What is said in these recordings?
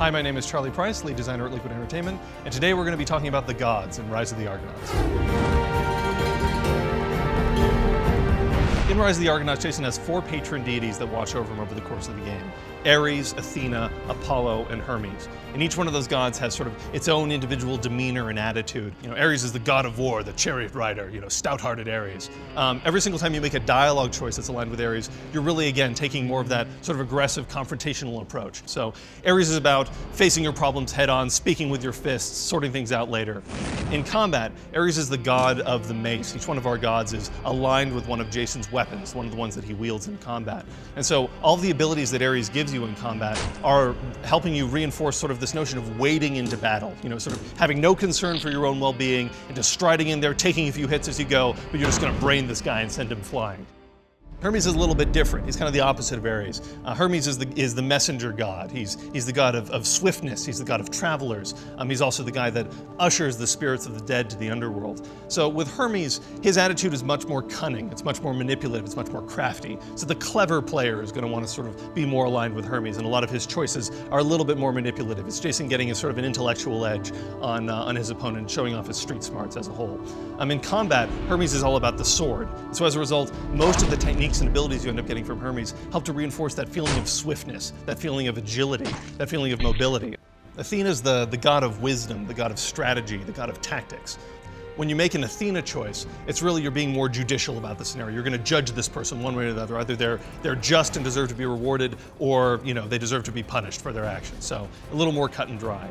Hi, my name is Charlie Price, lead designer at Liquid Entertainment, and today we're going to be talking about the gods in Rise of the Argonauts. In Rise of the Argonauts, Jason has four patron deities that watch over him over the course of the game: Ares, Athena, Apollo, and Hermes. And each one of those gods has sort of its own individual demeanor and attitude. Ares is the god of war, the chariot rider, stout-hearted Ares. Every single time you make a dialogue choice that's aligned with Ares, you're really, again, taking more of that sort of aggressive, confrontational approach. So Ares is about facing your problems head-on, speaking with your fists, sorting things out later. In combat, Ares is the god of the mace. Each one of our gods is aligned with one of Jason's weapons, one of the ones that he wields in combat. And so all the abilities that Ares gives you in combat are helping you reinforce sort of this notion of wading into battle, sort of having no concern for your own well-being and just striding in there, taking a few hits as you go, but you're just going to brain this guy and send him flying. Hermes is a little bit different. He's kind of the opposite of Ares. Hermes is the messenger god. He's the god of swiftness. He's the god of travelers. He's also the guy that ushers the spirits of the dead to the underworld. So with Hermes, his attitude is much more cunning. It's much more manipulative. It's much more crafty. So the clever player is going to want to sort of be more aligned with Hermes, and a lot of his choices are a little bit more manipulative. It's Jason getting a sort of an intellectual edge on his opponent, showing off his street smarts as a whole. In combat, Hermes is all about the sword. So as a result, most of the techniques and abilities you end up getting from Hermes help to reinforce that feeling of swiftness, that feeling of agility, that feeling of mobility. Athena is the god of wisdom, the god of strategy, the god of tactics. When you make an Athena choice, it's really you're being more judicial about the scenario. You're going to judge this person one way or the other. Either they're just and deserve to be rewarded, or they deserve to be punished for their actions. So a little more cut and dry.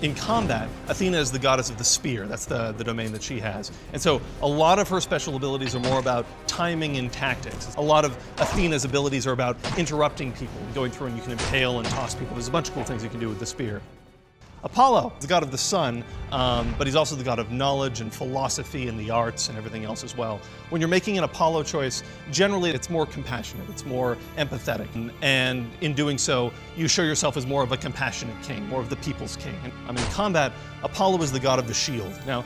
In combat, Athena is the goddess of the spear. That's the domain that she has. And so a lot of her special abilities are more about timing and tactics. A lot of Athena's abilities are about interrupting people, going through, and you can impale and toss people. There's a bunch of cool things you can do with the spear. Apollo is the god of the sun, but he's also the god of knowledge and philosophy and the arts and everything else as well. When you're making an Apollo choice, generally it's more compassionate, it's more empathetic, and in doing so, you show yourself as more of a compassionate king, more of the people's king. In combat, Apollo is the god of the shield. Now,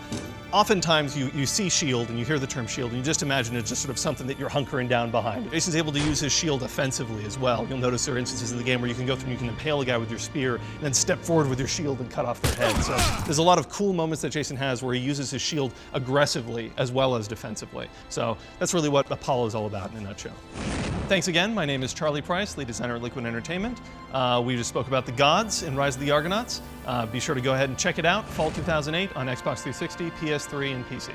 oftentimes you see shield and you hear the term shield and you just imagine it's just sort of something that you're hunkering down behind. Jason's able to use his shield offensively as well. You'll notice there are instances in the game where you can go through and you can impale a guy with your spear and then step forward with your shield and cut off their head. So there's a lot of cool moments that Jason has where he uses his shield aggressively as well as defensively. So that's really what Apollo is all about in a nutshell. Thanks again. My name is Charlie Price, lead designer at Liquid Entertainment. We just spoke about the gods in Rise of the Argonauts. Be sure to go ahead and check it out, fall 2008 on Xbox 360, PS3, and PC.